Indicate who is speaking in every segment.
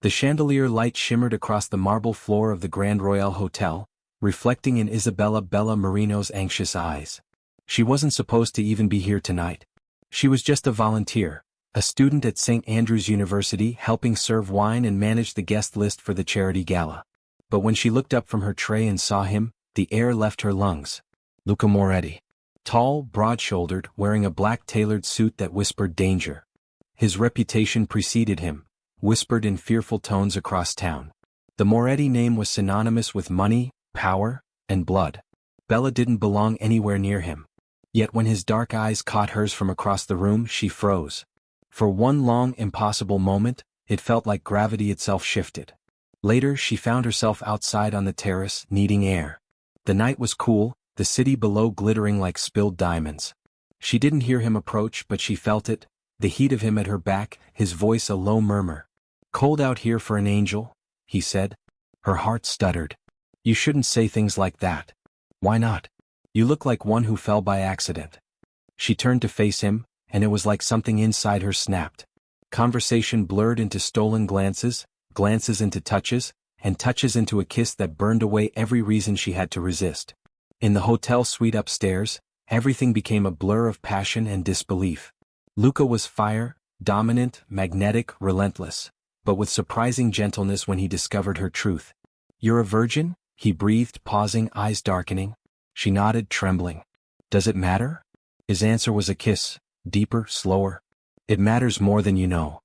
Speaker 1: The chandelier light shimmered across the marble floor of the Grand Royal Hotel, reflecting in Isabella Marino's anxious eyes. She wasn't supposed to even be here tonight. She was just a volunteer, a student at St. Andrews University helping serve wine and manage the guest list for the charity gala. But when she looked up from her tray and saw him, the air left her lungs. Luca Moretti. Tall, broad-shouldered, wearing a black tailored suit that whispered danger. His reputation preceded him, whispered in fearful tones across town. The Moretti name was synonymous with money, power, and blood. Bella didn't belong anywhere near him. Yet when his dark eyes caught hers from across the room, she froze. For one long, impossible moment, it felt like gravity itself shifted. Later she found herself outside on the terrace, needing air. The night was cool, the city below glittering like spilled diamonds. She didn't hear him approach, but she felt it, the heat of him at her back, his voice a low murmur. "Cold out here for an angel," he said. Her heart stuttered. "You shouldn't say things like that." "Why not? You look like one who fell by accident." She turned to face him, and it was like something inside her snapped. Conversation blurred into stolen glances, glances into touches, and touches into a kiss that burned away every reason she had to resist. In the hotel suite upstairs, everything became a blur of passion and disbelief. Luca was fire, dominant, magnetic, relentless, but with surprising gentleness when he discovered her truth. "You're a virgin?" he breathed, pausing, eyes darkening. She nodded, trembling. "Does it matter?" His answer was a kiss, deeper, slower. "It matters more than you know."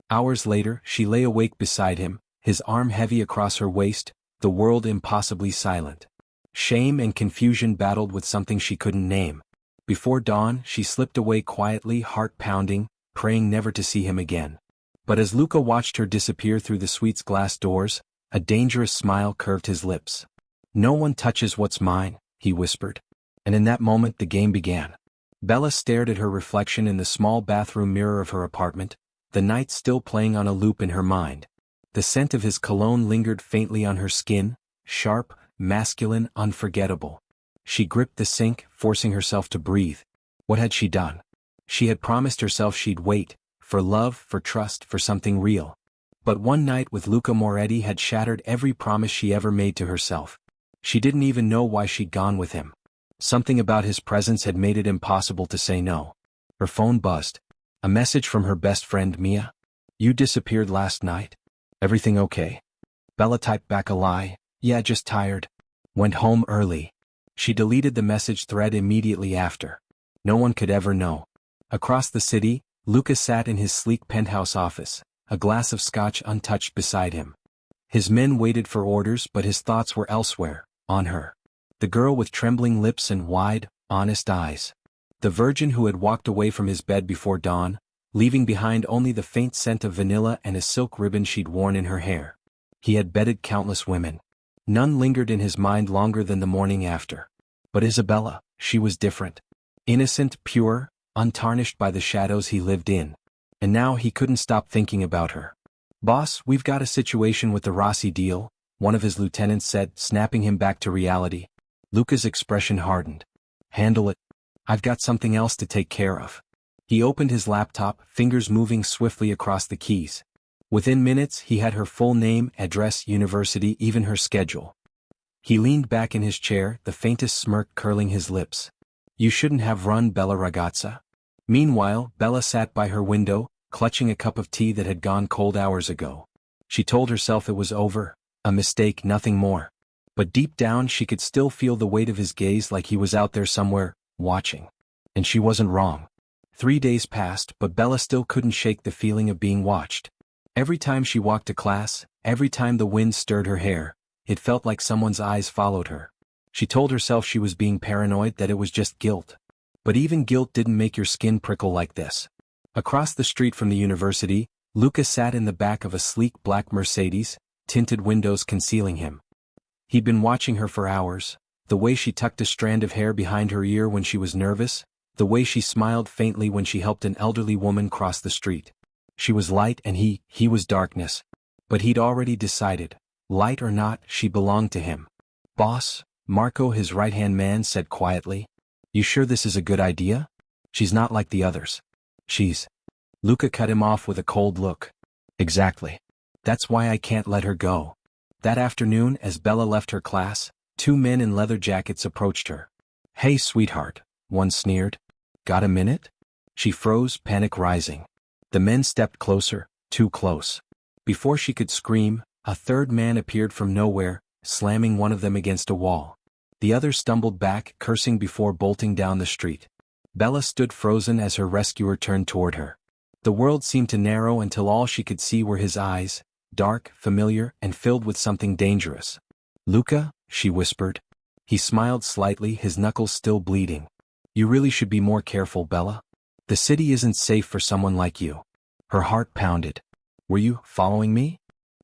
Speaker 1: Hours later, she lay awake beside him, his arm heavy across her waist, the world impossibly silent. Shame and confusion battled with something she couldn't name. Before dawn, she slipped away quietly, heart pounding, praying never to see him again. But as Luca watched her disappear through the suite's glass doors, a dangerous smile curved his lips. "No one touches what's mine," he whispered. And in that moment the game began. Bella stared at her reflection in the small bathroom mirror of her apartment, the night still playing on a loop in her mind. The scent of his cologne lingered faintly on her skin, sharp, masculine, unforgettable. She gripped the sink, forcing herself to breathe. What had she done? She had promised herself she'd wait, for love, for trust, for something real. But one night with Luca Moretti had shattered every promise she ever made to herself. She didn't even know why she'd gone with him. Something about his presence had made it impossible to say no. Her phone buzzed. A message from her best friend Mia. "You disappeared last night. Everything okay?" Bella typed back a lie. "Yeah, just tired. Went home early." She deleted the message thread immediately after. No one could ever know. Across the city, Luca sat in his sleek penthouse office, a glass of scotch untouched beside him. His men waited for orders, but his thoughts were elsewhere, on her. The girl with trembling lips and wide, honest eyes. The virgin who had walked away from his bed before dawn, leaving behind only the faint scent of vanilla and a silk ribbon she'd worn in her hair. He had bedded countless women. None lingered in his mind longer than the morning after. But Isabella, she was different. Innocent, pure, untarnished by the shadows he lived in. And now he couldn't stop thinking about her. "Boss, we've got a situation with the Rossi deal," one of his lieutenants said, snapping him back to reality. Luca's expression hardened. "Handle it. I've got something else to take care of." He opened his laptop, fingers moving swiftly across the keys. Within minutes he had her full name, address, university, even her schedule. He leaned back in his chair, the faintest smirk curling his lips. "You shouldn't have run, bella ragazza." Meanwhile, Bella sat by her window, clutching a cup of tea that had gone cold hours ago. She told herself it was over, a mistake, nothing more. But deep down she could still feel the weight of his gaze, like he was out there somewhere, watching. And she wasn't wrong. 3 days passed, but Bella still couldn't shake the feeling of being watched. Every time she walked to class, every time the wind stirred her hair, it felt like someone's eyes followed her. She told herself she was being paranoid, that it was just guilt. But even guilt didn't make your skin prickle like this. Across the street from the university, Luca sat in the back of a sleek black Mercedes, tinted windows concealing him. He'd been watching her for hours, the way she tucked a strand of hair behind her ear when she was nervous, the way she smiled faintly when she helped an elderly woman cross the street. She was light and he was darkness. But he'd already decided, light or not, she belonged to him. "Boss," Marco, his right-hand man, said quietly. "You sure this is a good idea? She's not like the others." Luca cut him off with a cold look. "Exactly. That's why I can't let her go. That afternoon, as Bella left her class, two men in leather jackets approached her. Hey, sweetheart, one sneered. Got a minute? She froze, panic rising. The men stepped closer, too close. Before she could scream, a third man appeared from nowhere, slamming one of them against a wall. The other stumbled back, cursing before bolting down the street. Bella stood frozen as her rescuer turned toward her. The world seemed to narrow until all she could see were his eyes, dark, familiar, and filled with something dangerous. Luca, she whispered. He smiled slightly, his knuckles still bleeding. You really should be more careful, Bella. The city isn't safe for someone like you. Her heart pounded. Were you following me?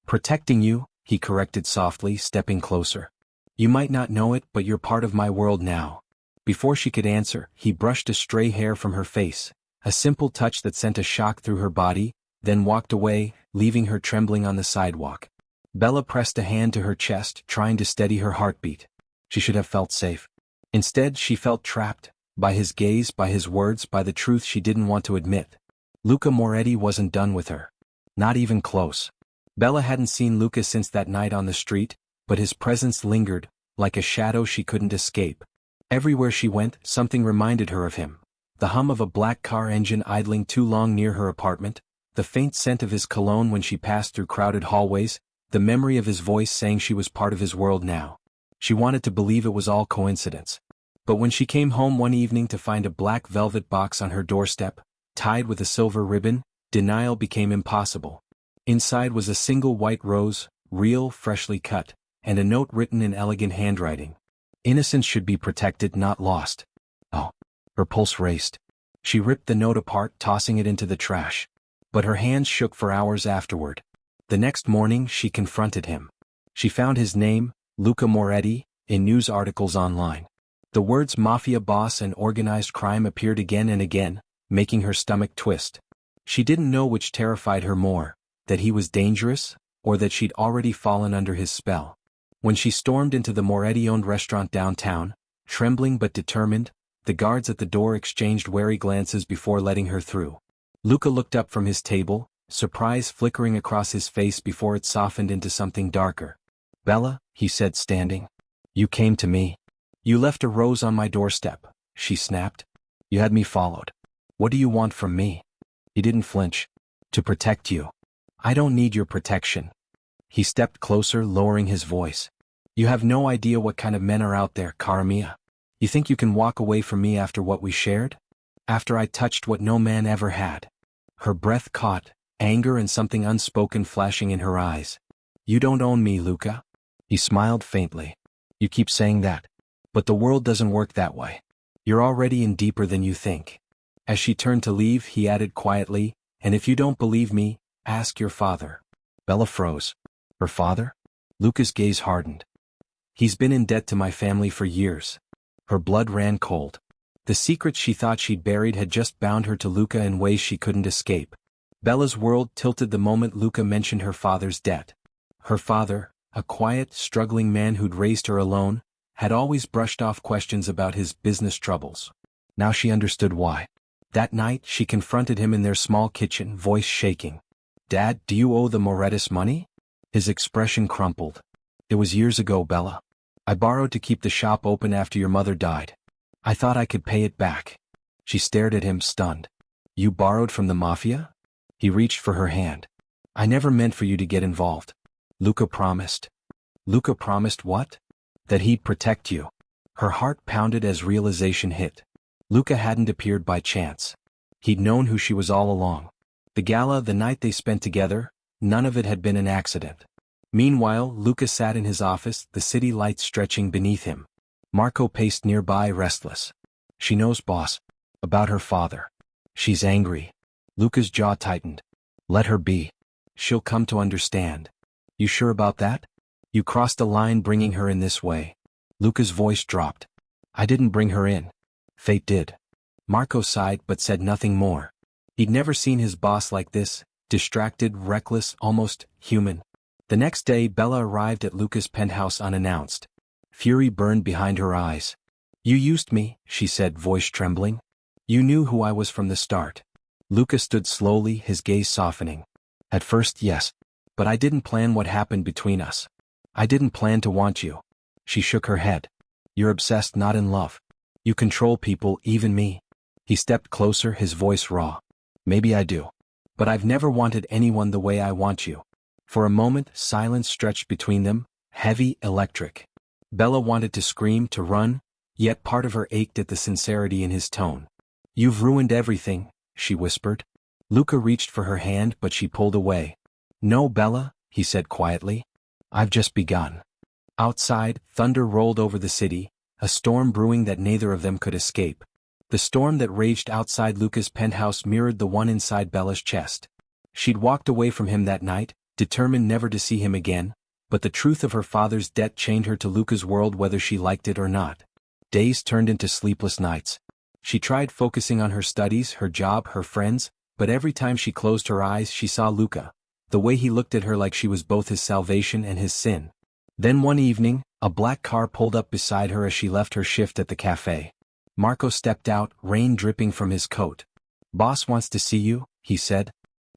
Speaker 1: Protecting you, he corrected softly, stepping closer. You might not know it, but you're part of my world now. Before she could answer, he brushed a stray hair from her face, a simple touch that sent a shock through her body, then walked away, leaving her trembling on the sidewalk. Bella pressed a hand to her chest, trying to steady her heartbeat. She should have felt safe. Instead, she felt trapped, by his gaze, by his words, by the truth she didn't want to admit. Luca Moretti wasn't done with her. Not even close. Bella hadn't seen Luca since that night on the street, but his presence lingered, like a shadow she couldn't escape. Everywhere she went, something reminded her of him. The hum of a black car engine idling too long near her apartment, the faint scent of his cologne when she passed through crowded hallways, the memory of his voice saying she was part of his world now. She wanted to believe it was all coincidence. But when she came home one evening to find a black velvet box on her doorstep, tied with a silver ribbon, denial became impossible. Inside was a single white rose, real, freshly cut, and a note written in elegant handwriting. Innocence should be protected, not lost. Oh. Her pulse raced. She ripped the note apart, tossing it into the trash. But her hands shook for hours afterward. The next morning, she confronted him. She found his name, Luca Moretti, in news articles online. The words Mafia boss and organized crime appeared again and again, making her stomach twist. She didn't know which terrified her more, that he was dangerous, or that she'd already fallen under his spell. When she stormed into the Moretti-owned restaurant downtown, trembling but determined, the guards at the door exchanged wary glances before letting her through. Luca looked up from his table, surprise flickering across his face before it softened into something darker. Bella, he said, standing. You came to me. You left a rose on my doorstep, she snapped. You had me followed. What do you want from me? He didn't flinch. To protect you. I don't need your protection. He stepped closer, lowering his voice. You have no idea what kind of men are out there, cara mia. You think you can walk away from me after what we shared? After I touched what no man ever had? Her breath caught, anger and something unspoken flashing in her eyes. You don't own me, Luca. He smiled faintly. You keep saying that. But the world doesn't work that way. You're already in deeper than you think. As she turned to leave, he added quietly, and if you don't believe me, ask your father. Bella froze. Her father? Luca's gaze hardened. He's been in debt to my family for years. Her blood ran cold. The secrets she thought she'd buried had just bound her to Luca in ways she couldn't escape. Bella's world tilted the moment Luca mentioned her father's debt. Her father, a quiet, struggling man who'd raised her alone, had always brushed off questions about his business troubles. Now she understood why. That night, she confronted him in their small kitchen, voice shaking. Dad, do you owe the Morettis money? His expression crumpled. It was years ago, Bella. I borrowed to keep the shop open after your mother died. I thought I could pay it back. She stared at him, stunned. You borrowed from the Mafia? He reached for her hand. I never meant for you to get involved. Luca promised. Luca promised what? That he'd protect you. Her heart pounded as realization hit. Luca hadn't appeared by chance. He'd known who she was all along. The gala, the night they spent together, none of it had been an accident. Meanwhile, Luca sat in his office, the city lights stretching beneath him. Marco paced nearby, restless. She knows, boss. About her father. She's angry. Luca's jaw tightened. Let her be. She'll come to understand. You sure about that? You crossed a line bringing her in this way. Luca's voice dropped. I didn't bring her in. Fate did. Marco sighed but said nothing more. He'd never seen his boss like this, distracted, reckless, almost human. The next day, Bella arrived at Luca's penthouse unannounced. Fury burned behind her eyes. You used me, she said, voice trembling. You knew who I was from the start. Luca stood slowly, his gaze softening. At first, yes. But I didn't plan what happened between us. I didn't plan to want you. She shook her head. You're obsessed, not in love. You control people, even me. He stepped closer, his voice raw. Maybe I do. But I've never wanted anyone the way I want you. For a moment, silence stretched between them, heavy, electric. Bella wanted to scream, to run, yet part of her ached at the sincerity in his tone. You've ruined everything, she whispered. Luca reached for her hand, but she pulled away. No, Bella, he said quietly. I've just begun. Outside, thunder rolled over the city, a storm brewing that neither of them could escape. The storm that raged outside Luca's penthouse mirrored the one inside Bella's chest. She'd walked away from him that night, determined never to see him again, but the truth of her father's debt chained her to Luca's world whether she liked it or not. Days turned into sleepless nights. She tried focusing on her studies, her job, her friends, but every time she closed her eyes she saw Luca, the way he looked at her like she was both his salvation and his sin. Then one evening, a black car pulled up beside her as she left her shift at the cafe. Marco stepped out, rain dripping from his coat. Boss wants to see you, he said.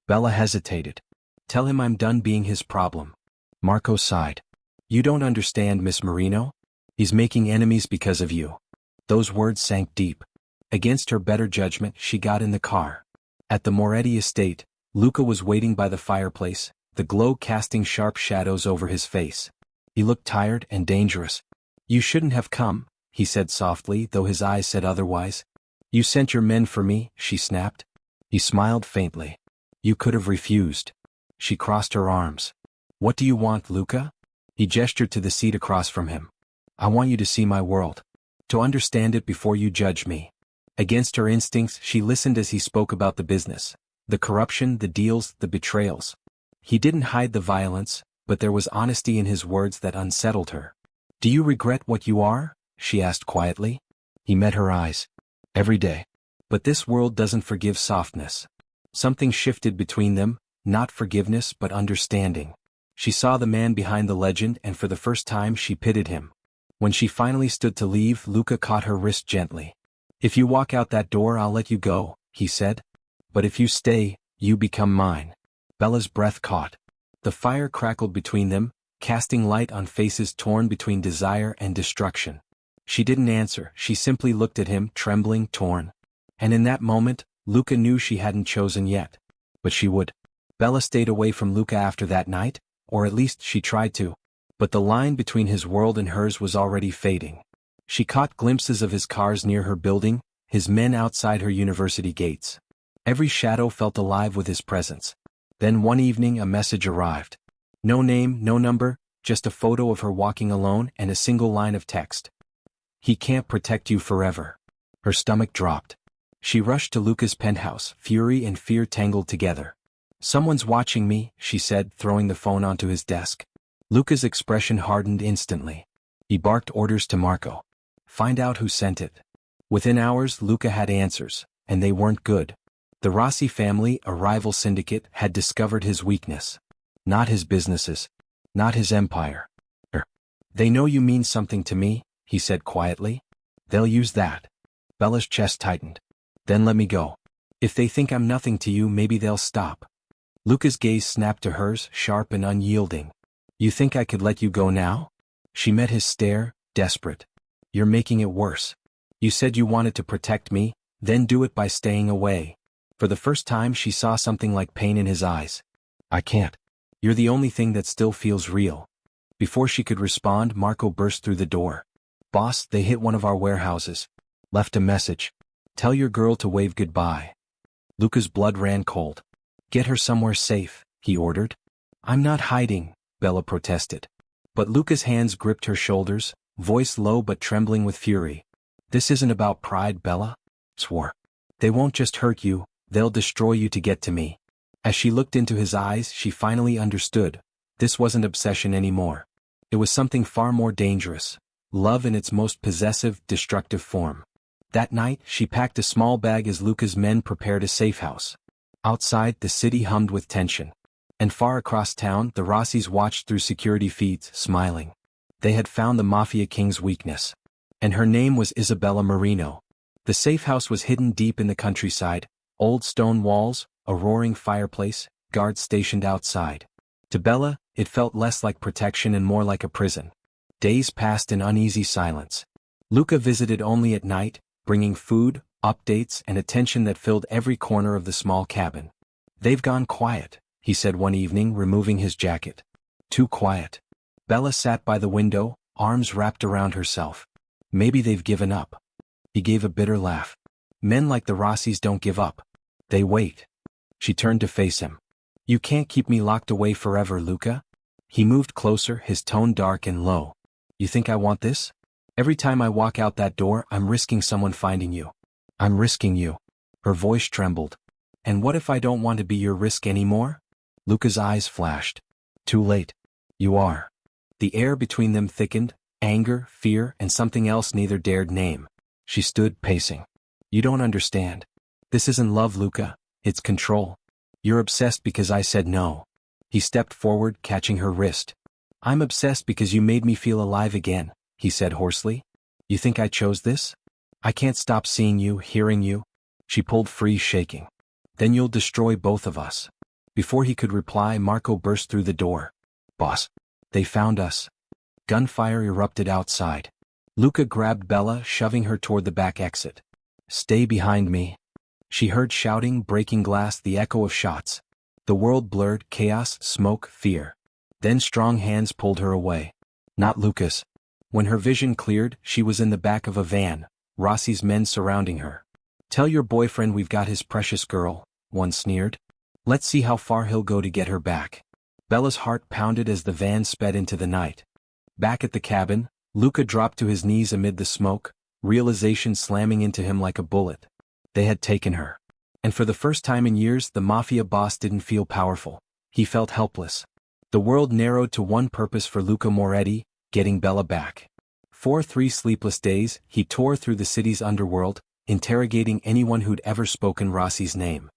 Speaker 1: Bella hesitated. Tell him I'm done being his problem. Marco sighed. You don't understand, Miss Marino. He's making enemies because of you. Those words sank deep. Against her better judgment, she got in the car. At the Moretti estate, Luca was waiting by the fireplace, the glow casting sharp shadows over his face. He looked tired and dangerous. You shouldn't have come, he said softly, though his eyes said otherwise. You sent your men for me, she snapped. He smiled faintly. You could have refused. She crossed her arms. What do you want, Luca? He gestured to the seat across from him. I want you to see my world. To understand it before you judge me. Against her instincts, she listened as he spoke about the business, the corruption, the deals, the betrayals. He didn't hide the violence, but there was honesty in his words that unsettled her. Do you regret what you are? She asked quietly. He met her eyes. Every day. But this world doesn't forgive softness. Something shifted between them, not forgiveness but understanding. She saw the man behind the legend and for the first time she pitied him. When she finally stood to leave, Luca caught her wrist gently. If you walk out that door I'll let you go, he said. But if you stay, you become mine. Bella's breath caught. The fire crackled between them, casting light on faces torn between desire and destruction. She didn't answer, she simply looked at him, trembling, torn. And in that moment, Luca knew she hadn't chosen yet. But she would. Bella stayed away from Luca after that night, or at least she tried to. But the line between his world and hers was already fading. She caught glimpses of his cars near her building, his men outside her university gates. Every shadow felt alive with his presence. Then one evening a message arrived. No name, no number, just a photo of her walking alone and a single line of text. He can't protect you forever. Her stomach dropped. She rushed to Luca's penthouse, fury and fear tangled together. Someone's watching me, she said, throwing the phone onto his desk. Luca's expression hardened instantly. He barked orders to Marco. Find out who sent it. Within hours, Luca had answers, and they weren't good. The Rossi family, a rival syndicate, had discovered his weakness. Not his businesses. Not his empire. They know you mean something to me, he said quietly. They'll use that. Bella's chest tightened. Then let me go. If they think I'm nothing to you, maybe they'll stop. Luca's gaze snapped to hers, sharp and unyielding. You think I could let you go now? She met his stare, desperate. You're making it worse. You said you wanted to protect me, then do it by staying away. For the first time she saw something like pain in his eyes. I can't. You're the only thing that still feels real. Before she could respond, Marco burst through the door. Boss, they hit one of our warehouses. Left a message. Tell your girl to wave goodbye. Luca's blood ran cold. Get her somewhere safe, he ordered. I'm not hiding, Bella protested. But Luca's hands gripped her shoulders, voice low but trembling with fury. This isn't about pride, Bella. Swore. They won't just hurt you, they'll destroy you to get to me. As she looked into his eyes, she finally understood. This wasn't obsession anymore. It was something far more dangerous. Love in its most possessive, destructive form. That night, she packed a small bag as Luca's men prepared a safe house. Outside, the city hummed with tension. And far across town, the Rossis watched through security feeds, smiling. They had found the Mafia king's weakness. And her name was Isabella Marino. The safe house was hidden deep in the countryside, old stone walls, a roaring fireplace, guards stationed outside. To Bella, it felt less like protection and more like a prison. Days passed in uneasy silence. Luca visited only at night, bringing food, updates, and attention that filled every corner of the small cabin. "They've gone quiet," he said one evening, removing his jacket. "Too quiet." Bella sat by the window, arms wrapped around herself. "Maybe they've given up." He gave a bitter laugh. "Men like the Rossis don't give up. They wait." She turned to face him. "You can't keep me locked away forever, Luca." He moved closer, his tone dark and low. "You think I want this? Every time I walk out that door, I'm risking someone finding you. I'm risking you." Her voice trembled. "And what if I don't want to be your risk anymore?" Luca's eyes flashed. "Too late. You are." The air between them thickened, anger, fear, and something else neither dared name. She stood, pacing. "You don't understand. This isn't love, Luca. It's control. You're obsessed because I said no." He stepped forward, catching her wrist. "I'm obsessed because you made me feel alive again," he said hoarsely. "You think I chose this? I can't stop seeing you, hearing you." She pulled free, shaking. "Then you'll destroy both of us." Before he could reply, Marco burst through the door. "Boss, they found us." Gunfire erupted outside. Luca grabbed Bella, shoving her toward the back exit. "Stay behind me." She heard shouting, breaking glass, the echo of shots. The world blurred, chaos, smoke, fear. Then strong hands pulled her away. Not Luca's. When her vision cleared, she was in the back of a van, Rossi's men surrounding her. "Tell your boyfriend we've got his precious girl," one sneered. "Let's see how far he'll go to get her back." Bella's heart pounded as the van sped into the night. Back at the cabin, Luca dropped to his knees amid the smoke, realization slamming into him like a bullet. They had taken her. And for the first time in years, the Mafia boss didn't feel powerful. He felt helpless. The world narrowed to one purpose for Luca Moretti: getting Bella back. For 3 sleepless days, he tore through the city's underworld, interrogating anyone who'd ever spoken Rossi's name.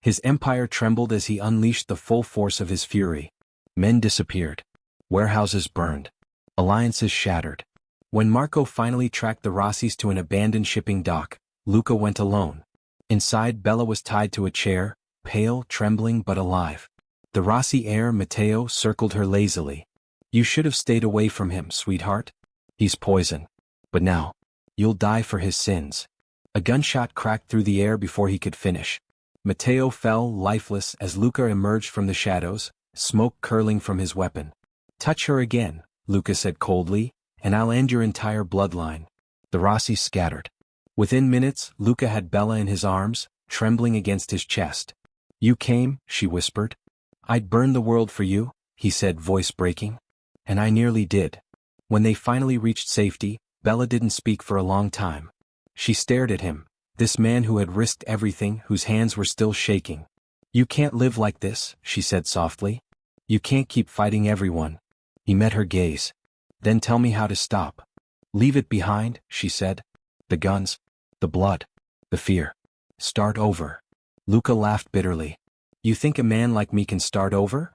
Speaker 1: His empire trembled as he unleashed the full force of his fury. Men disappeared. Warehouses burned. Alliances shattered. When Marco finally tracked the Rossis to an abandoned shipping dock, Luca went alone. Inside, Bella was tied to a chair, pale, trembling but alive. The Rossi heir, Matteo, circled her lazily. "You should have stayed away from him, sweetheart. He's poison. But now, you'll die for his sins." A gunshot cracked through the air before he could finish. Matteo fell lifeless as Luca emerged from the shadows, smoke curling from his weapon. "Touch her again," Luca said coldly, "and I'll end your entire bloodline." The Rossis scattered. Within minutes, Luca had Bella in his arms, trembling against his chest. "You came," she whispered. "I'd burn the world for you," he said, voice breaking. "And I nearly did." When they finally reached safety, Bella didn't speak for a long time. She stared at him, this man who had risked everything, whose hands were still shaking. "You can't live like this," she said softly. "You can't keep fighting everyone." He met her gaze. "Then tell me how to stop." "Leave it behind," she said. "The guns, the blood, the fear. Start over." Luca laughed bitterly. "You think a man like me can start over?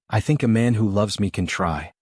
Speaker 1: I think a man who loves me can try."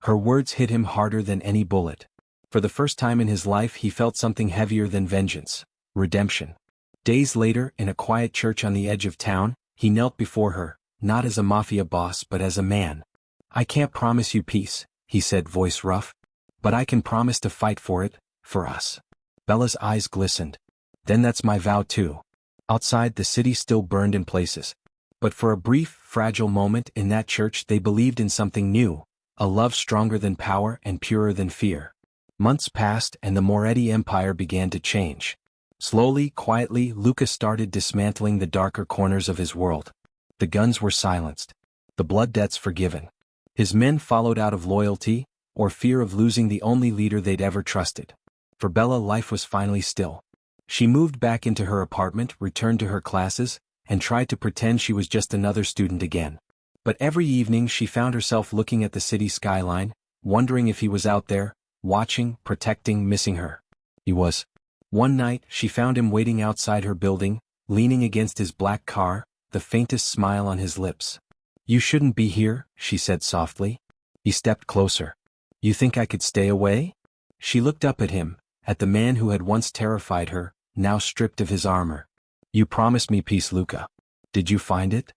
Speaker 1: Her words hit him harder than any bullet. For the first time in his life, he felt something heavier than vengeance: redemption. Days later, in a quiet church on the edge of town, he knelt before her, not as a Mafia boss but as a man. "I can't promise you peace," he said, voice rough. "But I can promise to fight for it, for us." Bella's eyes glistened. "Then that's my vow too." Outside, the city still burned in places. But for a brief, fragile moment in that church they believed in something new, a love stronger than power and purer than fear. Months passed and the Moretti empire began to change. Slowly, quietly, Luca started dismantling the darker corners of his world. The guns were silenced. The blood debts forgiven. His men followed out of loyalty, or fear of losing the only leader they'd ever trusted. For Bella, life was finally still. She moved back into her apartment, returned to her classes, and tried to pretend she was just another student again. But every evening she found herself looking at the city skyline, wondering if he was out there, watching, protecting, missing her. He was. One night, she found him waiting outside her building, leaning against his black car, the faintest smile on his lips. "You shouldn't be here," she said softly. He stepped closer. "You think I could stay away?" She looked up at him, at the man who had once terrified her, now stripped of his armor. "You promised me peace, Luca. Did you find it?"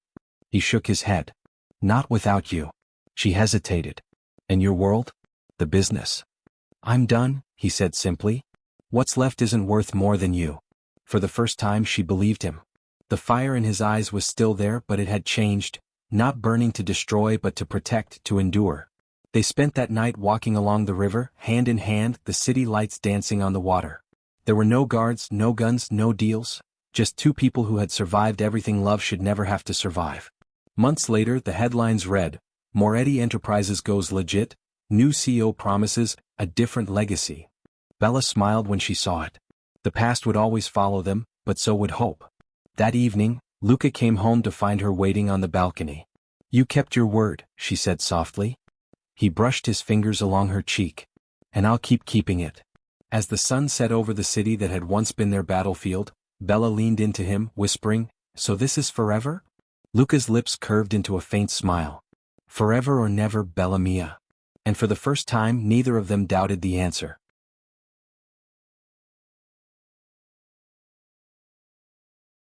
Speaker 1: He shook his head. "Not without you." She hesitated. And your world? The business. I'm done, he said simply. What's left isn't worth more than you. For the first time she believed him. The fire in his eyes was still there, but it had changed, not burning to destroy but to protect, to endure. They spent that night walking along the river, hand in hand, the city lights dancing on the water. There were no guards, no guns, no deals, just two people who had survived everything love should never have to survive. Months later the headlines read, Moretti Enterprises goes legit, new CEO promises, a different legacy. Bella smiled when she saw it. The past would always follow them, but so would hope. That evening, Luca came home to find her waiting on the balcony. You kept your word, she said softly. He brushed his fingers along her cheek. And I'll keep keeping it. As the sun set over the city that had once been their battlefield, Bella leaned into him, whispering, So this is forever? Luca's lips curved into a faint smile. Forever or never, Bella mia. And for the first time neither of them doubted the answer.